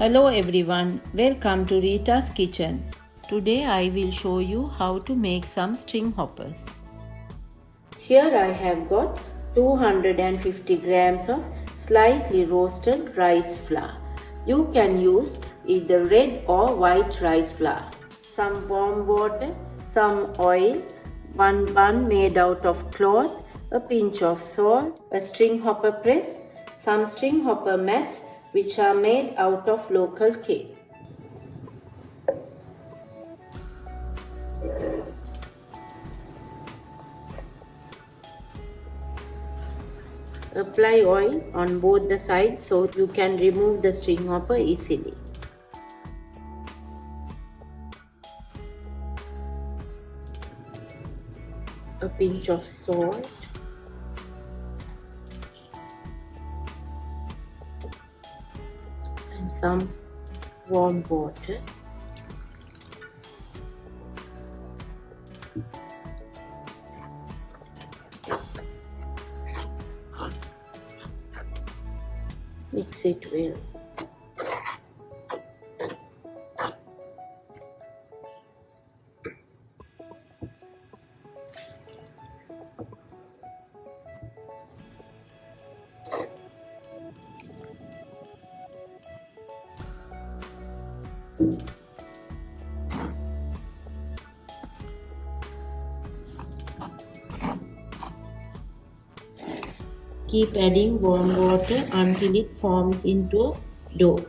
Hello everyone, welcome to Rita's kitchen. Today I will show you how to make some string hoppers. Here I have got 250 grams of slightly roasted rice flour. You can use either red or white rice flour. Some warm water, some oil, one bun made out of cloth, a pinch of salt, a string hopper press, some string hopper mats which are made out of local cake. Apply oil on both the sides so you can remove the string hopper easily. A pinch of salt. And some warm water. Mix it well. Keep adding warm water until it forms into a dough.